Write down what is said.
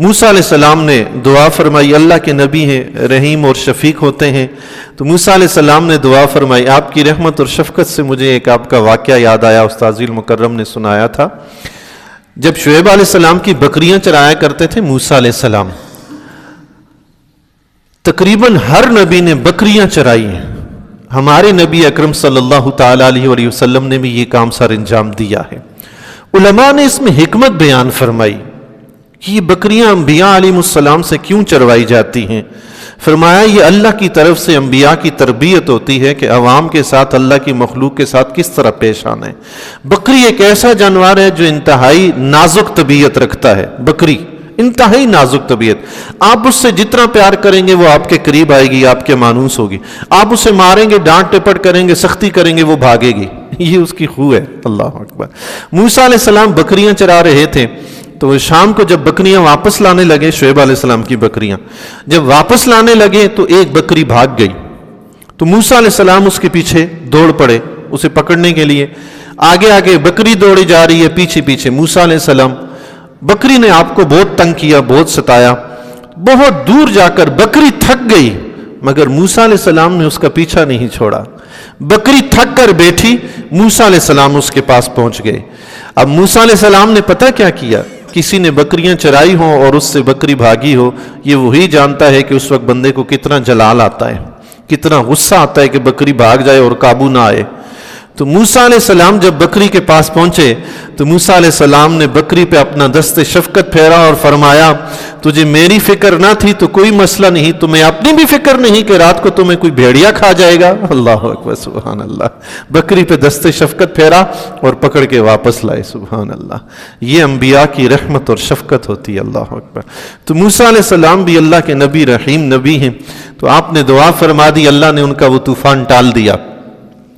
موسیٰ علیہ السلام نے دعا فرمائی، اللہ کے نبی ہیں، رحیم اور شفیق ہوتے ہیں، تو موسیٰ علیہ السلام نے دعا فرمائی۔ آپ کی رحمت اور شفقت سے مجھے ایک آپ کا واقعہ یاد آیا، استاذ المکرم نے سنایا تھا۔ جب شعیب علیہ السلام کی بکریاں چرایا کرتے تھے موسیٰ علیہ السلام، تقریباً ہر نبی نے بکریاں چرائی ہیں، ہمارے نبی اکرم صلی اللہ تعالیٰ علیہ وآلہ وسلم نے بھی یہ کام سر انجام دیا ہے۔ علماء نے اس میں حکمت بیان فرمائی کہ یہ بکریاں انبیاء علیہ السلام سے کیوں چروائی جاتی ہیں۔ فرمایا یہ اللہ کی طرف سے انبیاء کی تربیت ہوتی ہے کہ عوام کے ساتھ، اللہ کی مخلوق کے ساتھ کس طرح پیش آنا ہے۔ بکری ایک ایسا جانور ہے جو انتہائی نازک طبیعت رکھتا ہے، بکری انتہائی نازک طبیعت، آپ اس سے جتنا پیار کریں گے وہ آپ کے قریب آئے گی، آپ کے مانوس ہوگی، آپ اسے ماریں گے، ڈانٹ ٹپٹ کریں گے، سختی کریں گے، وہ بھاگے گی، یہ اس کی خو ہے۔ اللہ اکبر۔ موسیٰ علیہ السلام بکریاں چرا رہے تھے، تو وہ شام کو جب بکریاں واپس لانے لگے، شعیب علیہ السلام کی بکریاں جب واپس لانے لگے تو ایک بکری بھاگ گئی، تو موسیٰ علیہ السلام اس کے پیچھے دوڑ پڑے اسے پکڑنے کے لیے۔ آگے آگے بکری دوڑی جا رہی ہے، پیچھے پیچھے موسیٰ علیہ السلام۔ بکری نے آپ کو بہت تنگ کیا، بہت ستایا، بہت دور جا کر بکری تھک گئی، مگر موسیٰ علیہ السلام نے اس کا پیچھا نہیں چھوڑا۔ بکری تھک کر بیٹھی، موسیٰ علیہ السلام اس کے پاس پہنچ گئے۔ اب موسیٰ علیہ السلام نے پتہ کیا کیا؟ کسی نے بکریاں چرائی ہوں اور اس سے بکری بھاگی ہو، یہ وہی جانتا ہے کہ اس وقت بندے کو کتنا جلال آتا ہے، کتنا غصہ آتا ہے کہ بکری بھاگ جائے اور قابو نہ آئے۔ تو موسیٰ علیہ السلام جب بکری کے پاس پہنچے تو موسیٰ علیہ السلام نے بکری پہ اپنا دست شفقت پھیرا اور فرمایا، تجھے میری فکر نہ تھی تو کوئی مسئلہ نہیں، تمہیں اپنی بھی فکر نہیں کہ رات کو تمہیں کوئی بھیڑیا کھا جائے گا۔ اللہ اکبر، سبحان اللہ۔ بکری پہ دست شفقت پھیرا اور پکڑ کے واپس لائے، سبحان اللہ۔ یہ انبیاء کی رحمت اور شفقت ہوتی ہے، اللہ اکبر۔ تو موسیٰ علیہ السلام بھی اللہ کے نبی، رحیم نبی ہیں، تو آپ نے دعا فرما دی، اللہ نے ان کا وہ طوفان ٹال دیا۔